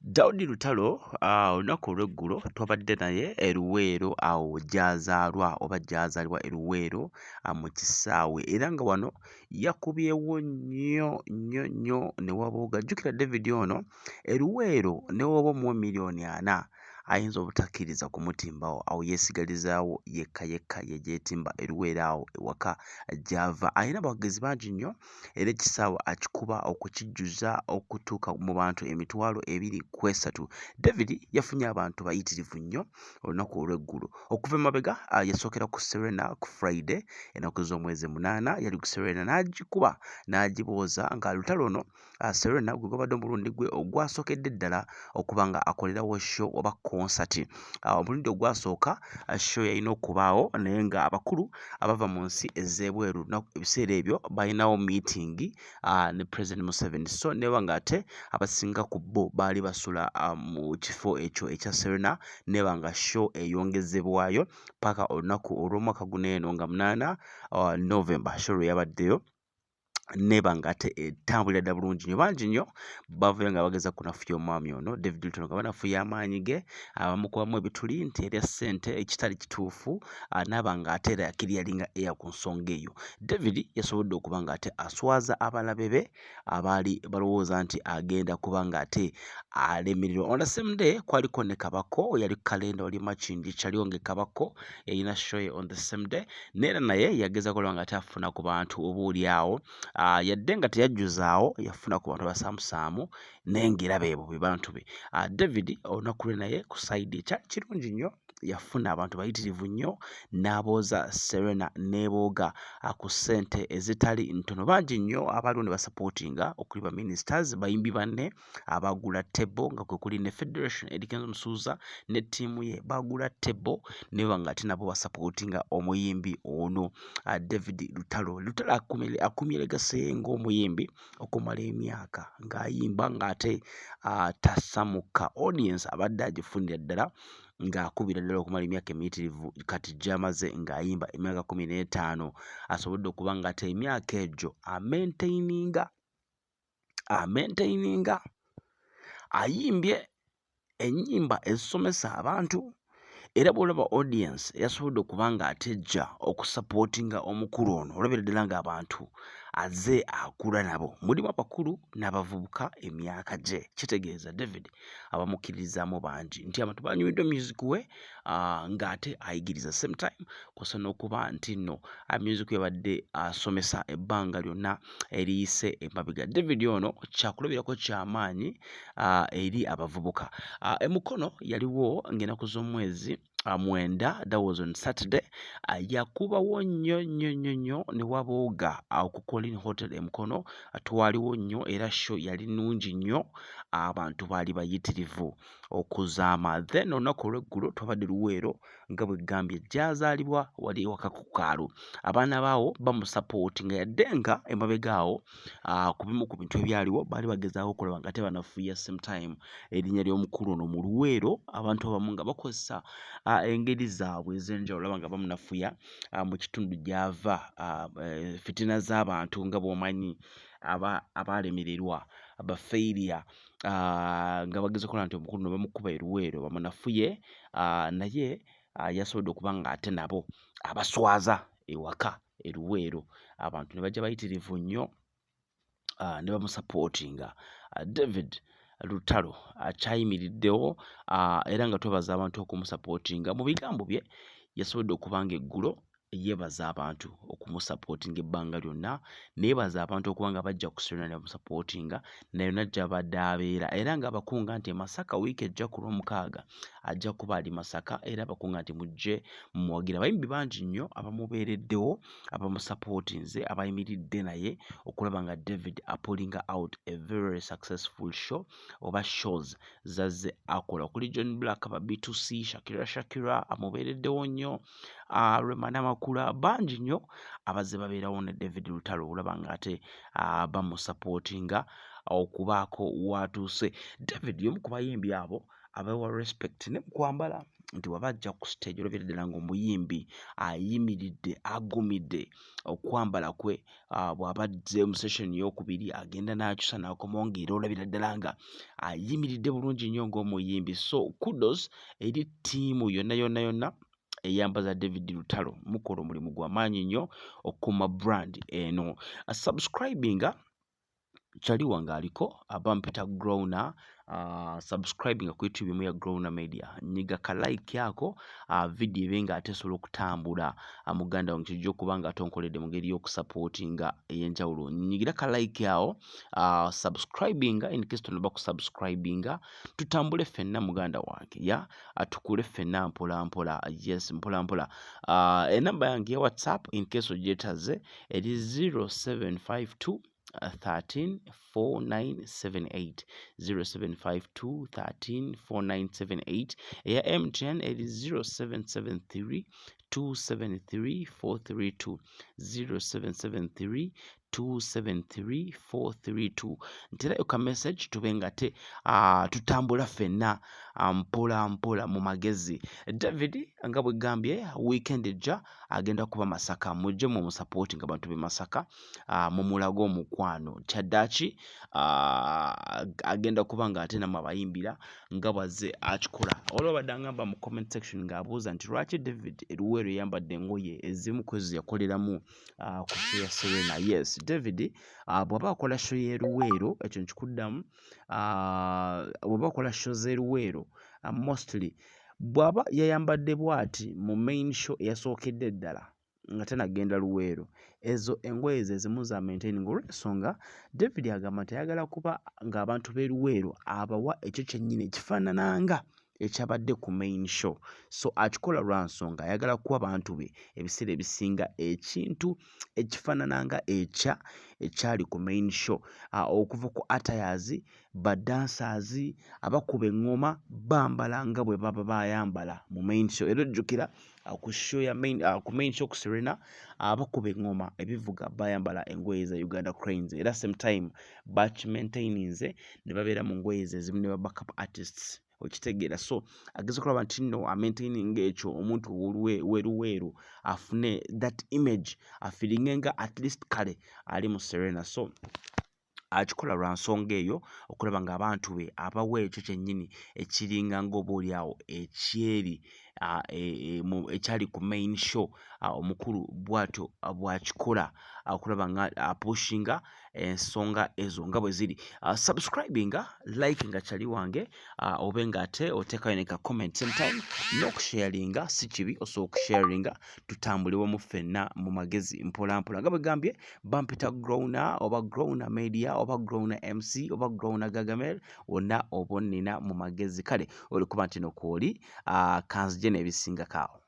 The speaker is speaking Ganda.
Daudi Lutalo olunaku olw'eggulo twabadde naye Eluweero awo gy'azaalwa oba gy'azaalibwa Eluweero mu kisaawe era nga wano yakubyewo nnyo ne wabooga. Jjukira David ono Eluweero ne woba omuwa miliyoni 4 ayinza obutakkiriza kumutimbawo awo yeesigalizaawo yekka ye gyetimba Eluweero awo ewaka gy'ava. Alina abawagizi bangi nnyo era ekisaawe akikuba okukijjuza okutuuka mu bantu 23,000. David yafunye abantu bayitirivu nnyo olunaku olw'eggulo. Okuva emabega yasookera ku Serena ku Friday ennaku z'omwezi 8 yali ku Serena n'agikuba n'agibooza nga Lutalo ono Serena gwe gwabadde omulundi gwe ogwasookedde ddala okuba nga akolerawo show oba concert. Omulundi ogwasooka show yalina okubaawo naye nga abakulu abava mu nsi ez'ebweru ebiseera ebyo balinawo meeting ne President Museveni, so neba ng'ate abasinga ku bo baali basula mu kifo ekyo ekya Serena neba nga show eyongezebwayo paka olunaku olw'omwaka guno eno nga 8 November show lwe yabaddeyo neba ng'ate etambulira dda bulungi nnyo. Bangi nnyo bavuye nga bageza kunafuya omwami ono David Lutalo nga banafuya amaanyi ge bamukubamu ebituli nti erya ssente ekitali kituufu n'aba ng'ate era yakiryali nga eya ku nsonga eyo. David yasobodde okuba ng'ate aswaza abalabe be abaali balowooza nti agenda kuba ng'ate alemererwa. On the same day kwaliko ne Kabako yali ku kalenda oli Makindi Kyalionge Kabako yalina show ye on the same day neera naye yagezaako olaba ng'ate afuna ku bantu oboolyawo yadde nga teyajjuzaawo yafuna ku bantu abasaamusaamu naye ng'era beebo be bantu be. David olunaku lwe naye ku sayidi ekyali kirungi nnyo yafuna abantu bayitirivu nnyo n'abooza Serena n'ebooga ku ssente ezitali ntono. Bangi nnyo abaaliwo ne basapootinga okuli ba ministers bayimbi banne abagula tebo nga kwe kuli ne Federation Edikenzo Musuuza ne ttiimu ye bagula tebo neba ng'ate nabo basapootinga omuyimbi ono David Lutalo. Lutalo akumye legacy ng'omuyimbi okumala emyaka ng'ayimba ng'ate tasamuka. Audience abadde agifunira ddala ng'akubira ddala okumala emyaka emiyitirivu kati gy'amaze ng'ayimba emyaka 15 asobodde okuba ng'ate emyaka egyo amaintaininga ayimbye ennyimba ezisomesa abantu era bw'olaba audience yasobodde okuba ng'atejja okusapootinga omukulu ono olabira ddala ng'abantu azze akula nabo mulimu abakulu n'abavubuka emyaka gye. Kitegeeza David abamukkirizaamu bangi nti abantu banyumiddwa music we ng'ate ayigiriza same time kw'ossa n'okuba nti nno music yabadde asomesa ebbanga lyonna eriyise emabega. David ono kyakulabirako ky'amaanyi eri abavubuka. Emukono yaliwo ng'ennaku z'omwezi 9 that was on Saturday yakubawo nnyo ne wabooga ku Colin Hotel Emukono twaliwo nnyo era show yali nnungi nnyo abantu baali bayitirivu okuzaama. Then olunaku olw'eggulo twabadde Luweero nga bwe ggambye gy'azaalibwa wali ewaka ku kaalo abaana baawo bamusapootinga yadde nga emabega awo ku bimu ku bintu ebyaliwo baali bagezaako okulaba nga tebanafuya same time erinnya ly'omukulu ono mu Luweero abantu abamu nga bakozesa engeri zaabwe ez'enjawulo olaba nga bamunafuya mu kitundu gy'ava fitina z'abantu nga bw'omanyi abaalemererwa abafeiriya nga bageza okukola nti omukulu no bamukuba Eluweero bamunafuye naye yasobodde okuba ng'ate nabo abaswaza ewaka Eluweero abantu ne bajja bayitirivu nnyo ne bamusapootinga. David Lutalo akyayimiriddewo era nga twebaza abantu okumusapootinga. Mu bigambo bye yasobodde okuba ng'eggulo yeebaza abantu okumusapootinga ebbanga lyonna neebaza abantu okuba nga bajja ku Serena ne bamusapootinga naye najja abadde abeera era ng'abakunga nti Masaka wiiki ejja ku Lwomukaaga ajja kuba ali Masaka era abakunga nti mujje mumuwagira. Abayimbi bangi nnyo abamubeereddewo abamusapootinze abayimiridde naye okulaba nga David pulling out a very successful show oba shows zazze akola okuli John Black ba B2C Shakira amubeereddewo nnyo Rwemana Makula bangi nnyo abazze babeerawo ne David Lutalo olaba ng'ate bamusapootinga okubaako w'atuuse. David y'omu ku bayimbi abo abawa respect ne mu kwambala nti wabajja ku stage olabira ddala ng'omuyimbi ayimiridde agumidde okwambala kwe bw'abadde mu session ey'okubiri agenda n'akyusa n'akomawo ng'era olabira ddala nga ayimiridde bulungi nnyo ng'omuyimbi. So kudos eri ttiimu yonna eyambaza David Lutalo, mukola omulimu gw'amaanyi nnyo okukuuma brand eno. Subscribinga chali wange aliko abampita Growner, subscribing ku YouTube mu ya Growner Media, nyiga ka like yako video ebenga ate sobola okutambula muganda wange kijjo kubanga atonkoledde mu ngeri y'okusupportinga ey'enjawulo. Nyigira ka like yawo, subscribing in case tonaba ku subscribinga, tutambule ffenna muganda wange atukule ffenna mpola mpola. Yes, mpola mpola. Enamba yange ya WhatsApp in case ogyetaze eri 0752 13 4978 0752 13 4978. eya MTN eri 0773 273 432 0773 273 432. nterayo ka message tubenga te tutambula ffenna mpola mpola mu magezi. David nga bwe gambye weekend ejja agenda kuba Masaka, mujje mu musupporting abantu be Masaka mu mulago omukwano kyaddaaki agenda kuba nga ate namwe abayimbira nga bwazze akikola. Olwo badde angamba mu comment section ng'abuuza nti lwaki David Luweero yambadde engoye ezimu kwezi yakoleramu ku show ya Serena. Yes, David bw'aba akola show ye Luweero, ekyo nkikuddamu, bw'aba akola show ze Luweero mostly bw'aba yayambadde bw'ati mu main show eyasookedde ddala nga tanagenda Luweero, ezo engoye ezimu za maintaining olw'ensonga David agamba nti ayagala kuba ng'abantu b'e Luweero abawa ekyo kyennyini ekifaanananga ekyabadde ku main show. So akikola lwa nsonga ayagala kuwa abantu be ebiseera ebisinga ekintu ekifaanananga ekyali ku main show, okuva ku attires, badancers, abakuba eŋŋoma bambala nga bwe baba bayambala mu main show. Era ojjukira ku show ya ku main show ku Serena abakuba eŋŋoma ebivuga bayambala engoye za Uganda Cranes, era same time bakimaintaininze ne babeera mu ngoye ezimu ne ba backup artists okitegeera. So ageze okulaba nti nno amaintaininga ekyo omuntu w'Eluweero afune that image, afiringe nga at least kale ali mu Serena. So akikola lwa nsonga eyo okulaba ng'abantu be abawa ekyo kyennyini ekiringa ng'oboolyawo ekyeri ekyali ku main show. Omukulu bw'atyo bw'akikola okulaba nga apushinga ensonga ezo nga bwe ziri. Subscribinga, like nga kyali wange, obe ng'ate oteekayo ne ka comment same time n'okusharinga si kibi, osobola okusharinga tutambule wamu ffenna mu magezi mpola mpola. Nga bwe gambye bampita Growner oba Growner Media oba Growner MC oba Growner Gagamel, wonna oba onnina mu magezi. Kale olikuba nti no kwoli kanzije n'ebisingakaawo.